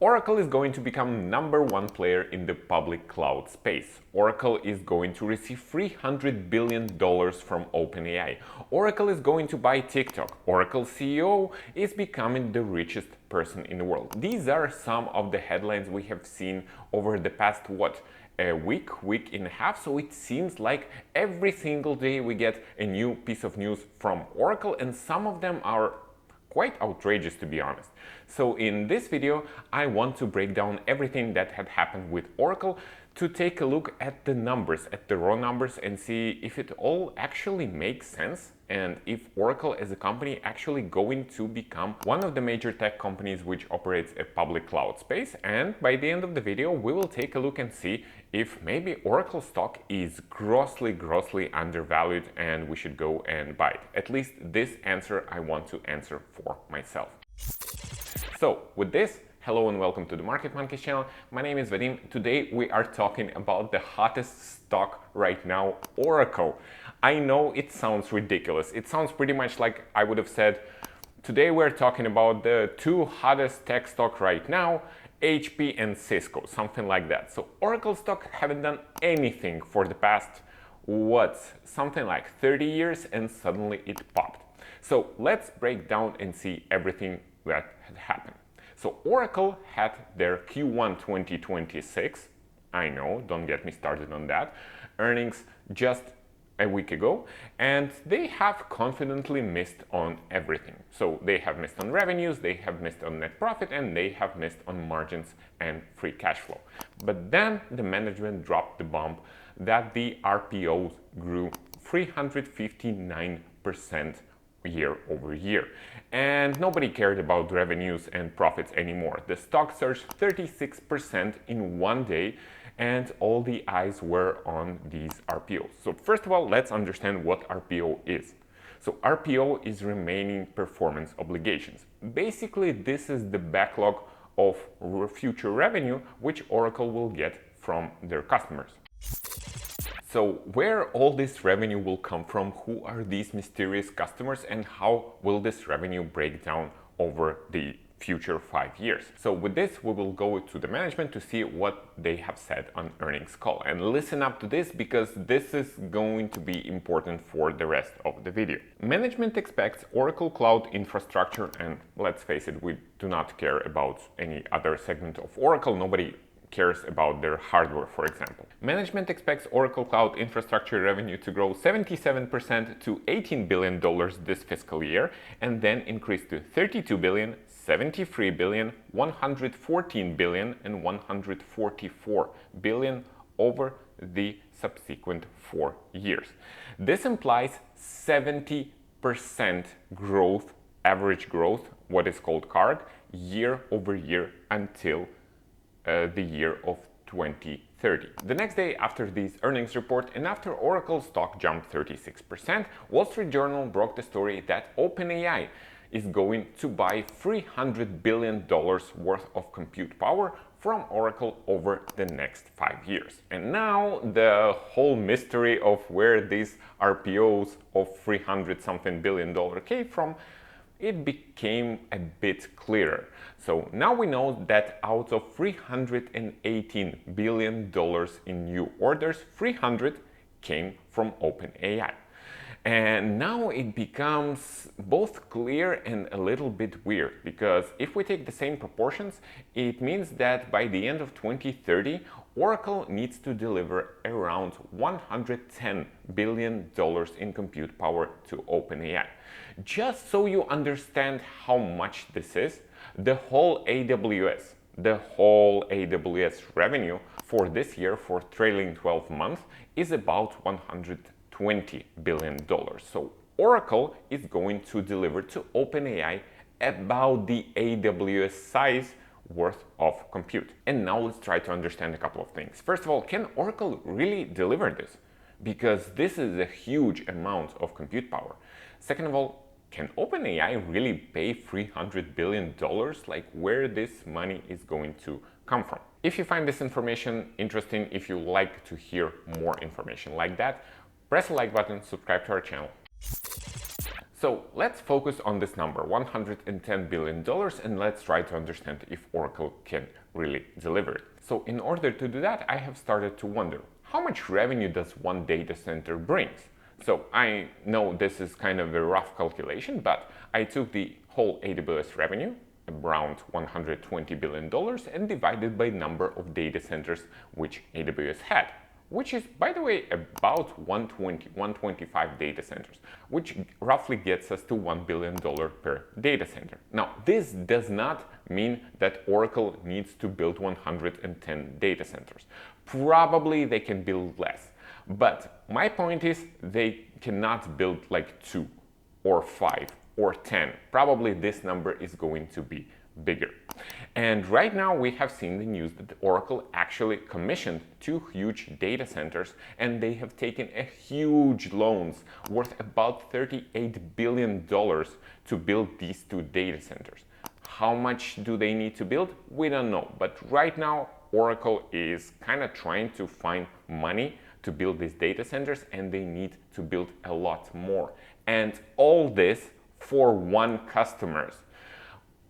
Oracle is going to become #1 player in the public cloud space. Oracle is going to receive $300 billion from OpenAI. Oracle is going to buy TikTok. Oracle CEO is becoming the richest person in the world. These are some of the headlines we have seen over the past, a week and a half. So it seems like every single day we get a new piece of news from Oracle, and some of them are quite outrageous, to be honest. So in this video, I want to break down everything that had happened with Oracle, to take a look at the numbers, at the raw numbers, and see if it all actually makes sense, and if Oracle as a company actually going to become one of the major tech companies which operates a public cloud space. And by the end of the video, we will take a look and see if maybe Oracle stock is grossly undervalued and we should go and buy it. At least this answer I want to answer for myself. So with this, hello and welcome to the Market Monkeys channel. My name is Vadim. Today we are talking about the hottest stock right now, Oracle. I know it sounds ridiculous. It sounds pretty much like I would have said, today we're talking about the two hottest tech stock right now, HP and Cisco, something like that. So Oracle stock haven't done anything for the past, something like 30 years, and suddenly it popped. So let's break down and see everything that had happened. So Oracle had their Q1 2026, I know, don't get me started on that, earnings just a week ago, and they have confidently missed on everything. So they have missed on revenues, they have missed on net profit, and they have missed on margins and free cash flow. But then the management dropped the bomb that the RPOs grew 359% year over year, and nobody cared about revenues and profits anymore. The stock surged 36% in one day, and all the eyes were on these RPOs. So first of all, let's understand what RPO is. So RPO is remaining performance obligations. Basically, this is the backlog of future revenue which Oracle will get from their customers. So where all this revenue will come from, who are these mysterious customers, and how will this revenue break down over the future 5 years? So with this, we will go to the management to see what they have said on earnings call. And listen up to this, because this is going to be important for the rest of the video. Management expects Oracle Cloud Infrastructure, and let's face it, we do not care about any other segment of Oracle. Nobody cares about their hardware, for example. Management expects Oracle Cloud Infrastructure revenue to grow 77% to $18 billion this fiscal year, and then increase to $32 billion, $73 billion, $114 billion, and $144 billion over the subsequent 4 years. This implies 70% growth, average growth, what is called CAGR, year over year until the year of 2030. The next day after this earnings report, and after Oracle stock jumped 36%, Wall Street Journal broke the story that OpenAI is going to buy $300 billion worth of compute power from Oracle over the next 5 years. And now the whole mystery of where these RPOs of $300-something billion came from, it became a bit clearer. So now we know that out of $318 billion in new orders, 300 came from OpenAI. And now it becomes both clear and a little bit weird, because if we take the same proportions, it means that by the end of 2030, Oracle needs to deliver around $110 billion in compute power to OpenAI. Just so you understand how much this is, the whole AWS revenue for this year, for trailing 12 months, is about $120 billion. So Oracle is going to deliver to OpenAI about the AWS size worth of compute. And now let's try to understand a couple of things. First of all, can Oracle really deliver this? Because this is a huge amount of compute power. Second of all, can OpenAI really pay $300 billion? Like, where this money is going to come from? If you find this information interesting, if you like to hear more information like that, press the like button, subscribe to our channel. So let's focus on this number, $110 billion, and let's try to understand if Oracle can really deliver it. So in order to do that, I have started to wonder, how much revenue does one data center bring? So I know this is kind of a rough calculation, but I took the whole AWS revenue, around $120 billion, and divided by number of data centers which AWS had, which is, by the way, about 125 data centers, which roughly gets us to $1 billion per data center. Now, this does not mean that Oracle needs to build 110 data centers. Probably they can build less. But my point is they cannot build like 2 or 5 or 10. Probably this number is going to be bigger. And right now we have seen the news that Oracle actually commissioned 2 huge data centers, and they have taken a huge loans worth about $38 billion to build these 2 data centers. How much do they need to build? We don't know. But right now Oracle is kind of trying to find money to build these data centers, and they need to build a lot more. And all this for one customer.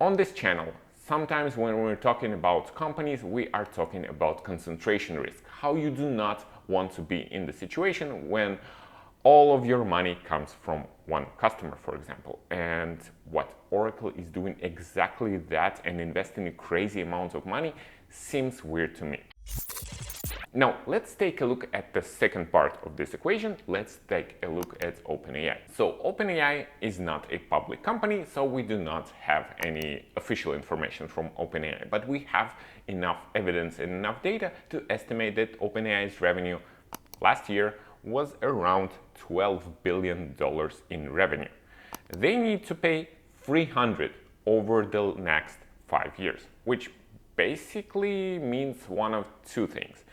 On this channel, sometimes when we're talking about companies, we are talking about concentration risk. How you do not want to be in the situation when all of your money comes from one customer, for example. And what Oracle is doing exactly that and investing a crazy amount of money seems weird to me. Now, let's take a look at the second part of this equation. Let's take a look at OpenAI. So OpenAI is not a public company, so we do not have any official information from OpenAI, but we have enough evidence and enough data to estimate that OpenAI's revenue last year was around $12 billion in revenue. They need to pay 300 over the next 5 years, which basically means one of two things.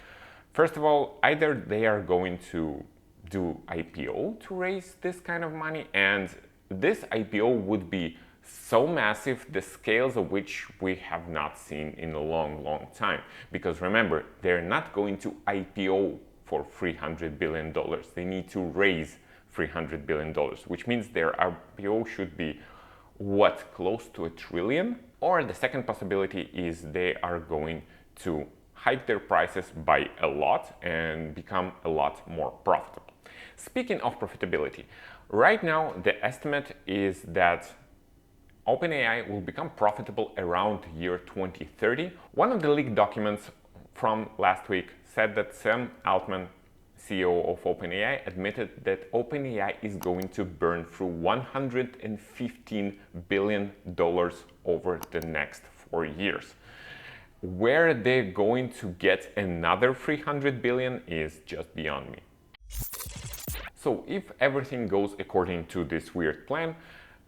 First of all, either they are going to do IPO to raise this kind of money, and this IPO would be so massive, the scales of which we have not seen in a long time. Because remember, they're not going to IPO for $300 billion. They need to raise $300 billion, which means their IPO should be, what, close to $1 trillion? Or the second possibility is they are going to hike their prices by a lot and become a lot more profitable. Speaking of profitability, right now the estimate is that OpenAI will become profitable around year 2030. One of the leaked documents from last week said that Sam Altman, CEO of OpenAI, admitted that OpenAI is going to burn through $115 billion over the next 4 years. Where they're going to get another 300 billion is just beyond me. So if everything goes according to this weird plan,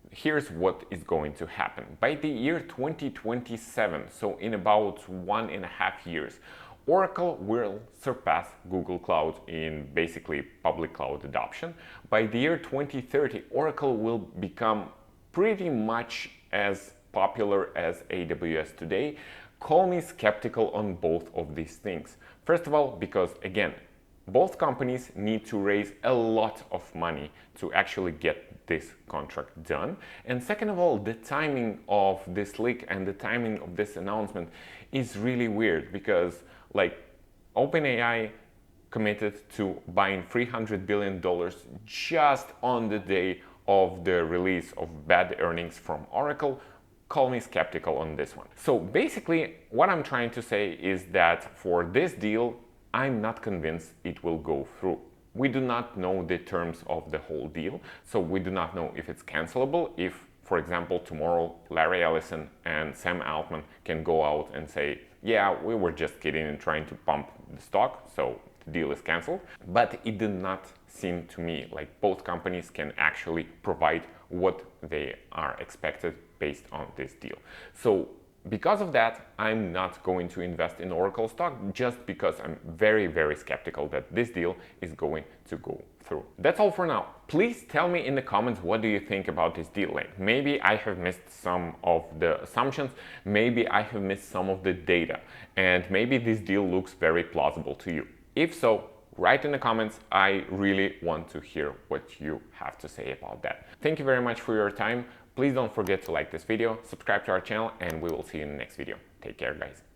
here's what is going to happen. By the year 2027, so in about 1.5 years, Oracle will surpass Google Cloud in basically public cloud adoption. By the year 2030, Oracle will become pretty much as popular as AWS today. Call me skeptical on both of these things. First of all, because again, both companies need to raise a lot of money to actually get this contract done. And second of all, the timing of this leak and the timing of this announcement is really weird, because like OpenAI committed to buying $300 billion just on the day of the release of bad earnings from Oracle. Call me skeptical on this one. So basically what I'm trying to say is that for this deal, I'm not convinced it will go through. We do not know the terms of the whole deal, so we do not know if it's cancelable. If, for example, tomorrow Larry Ellison and Sam Altman can go out and say, yeah, we were just kidding and trying to pump the stock, so the deal is canceled. But it did not seem to me like both companies can actually provide what they are expected based on this deal. So because of that, I'm not going to invest in Oracle stock, just because I'm very skeptical that this deal is going to go through. That's all for now. Please tell me in the comments, what do you think about this deal? Like, maybe I have missed some of the assumptions, maybe I have missed some of the data, and maybe this deal looks very plausible to you. If so, Write in the comments. I really want to hear what you have to say about that. Thank you very much for your time. Please don't forget to like this video, subscribe to our channel, and we will see you in the next video. Take care, guys.